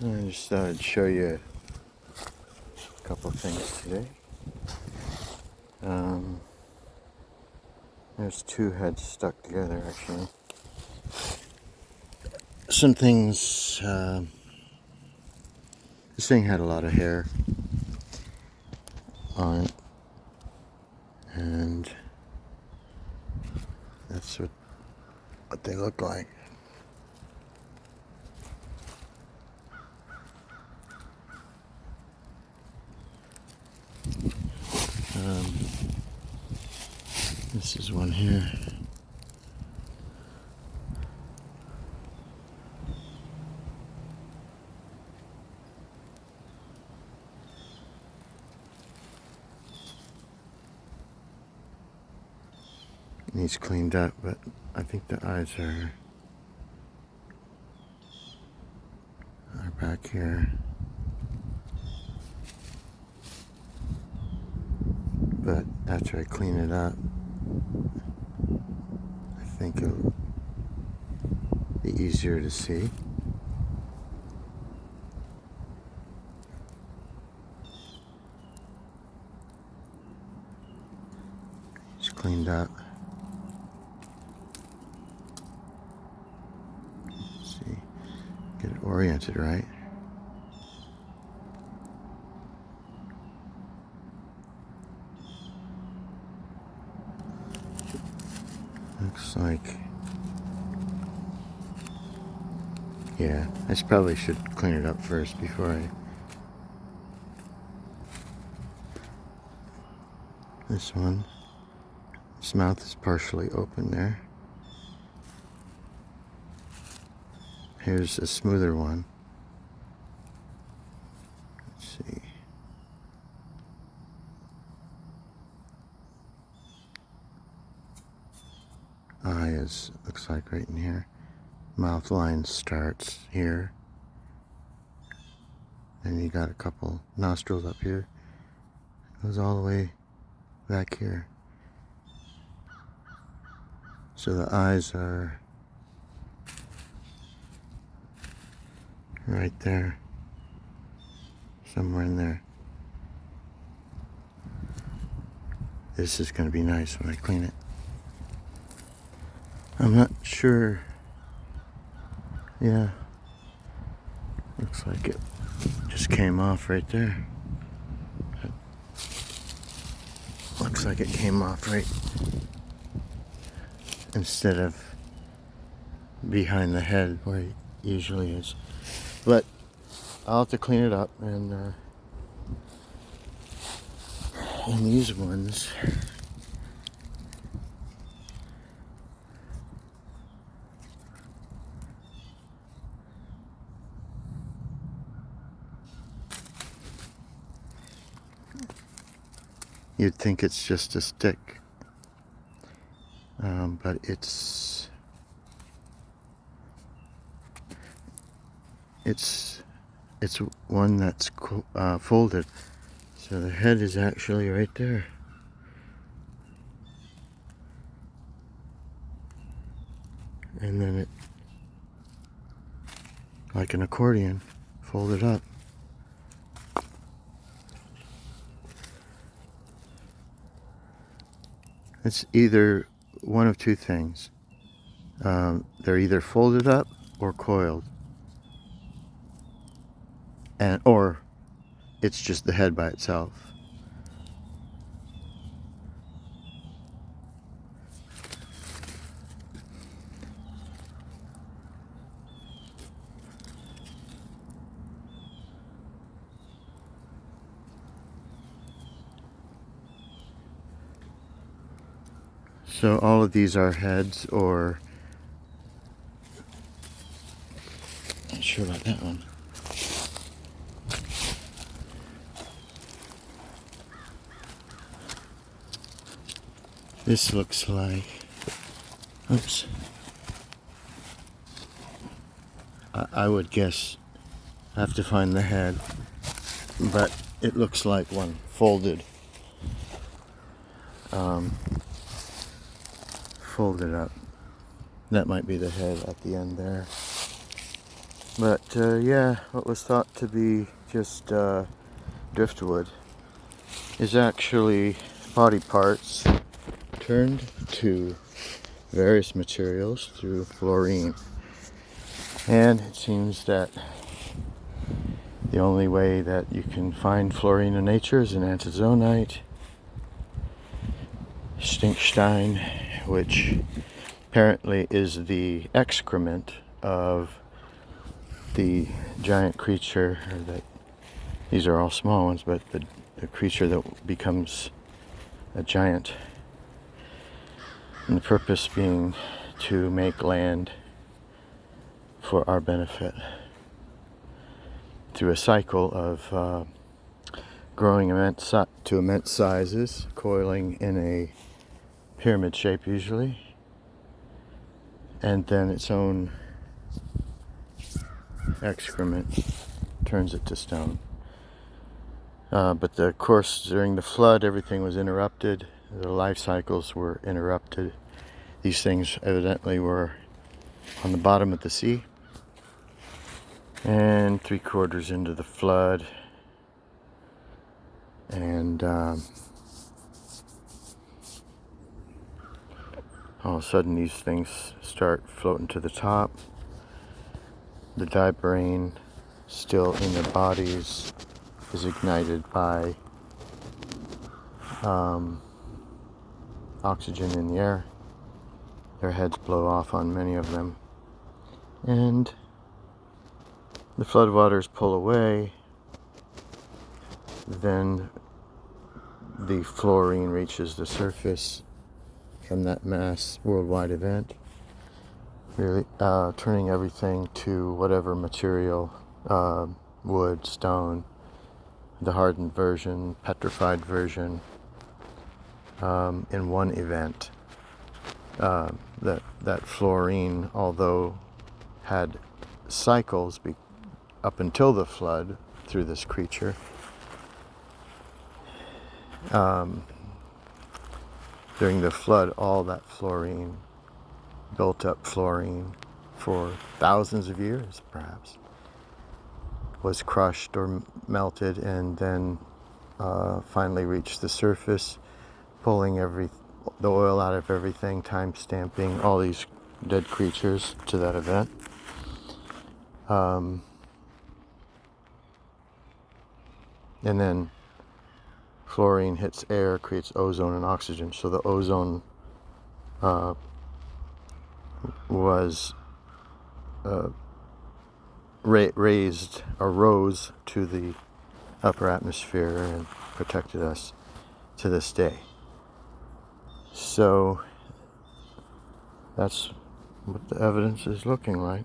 I just thought I'd show you a couple things today. There's two heads stuck together actually. Some things, this thing had a lot of hair on it, and that's what they look like. This is one here. He's cleaned up, but I think the eyes are back here. But after I clean it up, I think it'll be easier to see. It's cleaned up. Let's see, get it oriented right. Looks like, yeah, I probably should clean it up first before I. This one, his mouth is partially open there. Here's a smoother one. Let's see. Eye is, looks like right in here. Mouth line starts here. And you got a couple nostrils up here. Goes all the way back here. So the eyes are right there. Somewhere in there. This is going to be nice when I clean it. I'm not sure. Yeah. Looks like it just came off right there. Looks like it came off right instead of behind the head where it usually is. But I'll have to clean it up, and these ones, you'd think it's just a stick, but it's one that's folded. So the head is actually right there. And then it, like an accordion, folded up. It's either one of two things. They're either folded up or coiled. Or it's just the head by itself. So all of these are heads, or not sure about that one. This looks like, oops. I would guess I have to find the head, but it looks like one folded. Folded up. That might be the head at the end there. But yeah, what was thought to be just driftwood is actually body parts turned to various materials through fluorine. And it seems that the only way that you can find fluorine in nature is in antizonite, stinkstein, which apparently is the excrement of the giant creature, or that these are all small ones, but the creature that becomes a giant. And the purpose being to make land for our benefit through a cycle of growing to immense sizes, coiling in a pyramid shape usually, and then its own excrement turns it to stone. But of course, during the flood, everything was interrupted. The life cycles were interrupted. These things evidently were on the bottom of the sea, and 3/4 into the flood, and all of a sudden these things start floating to the top. The dibrain, still in their bodies, is ignited by oxygen in the air. Their heads blow off on many of them, and the floodwaters pull away. Then the fluorine reaches the surface from that mass worldwide event, really turning everything to whatever material, wood, stone, the hardened version, petrified version, in one event. That fluorine, although had cycles up until the flood through this creature, during the flood, all that fluorine, built up fluorine for thousands of years perhaps, was crushed or melted, and then finally reached the surface, pulling the oil out of everything, time stamping all these dead creatures to that event. And then fluorine hits air, creates ozone and oxygen. So the ozone was rose to the upper atmosphere and protected us to this day. So that's what the evidence is looking like.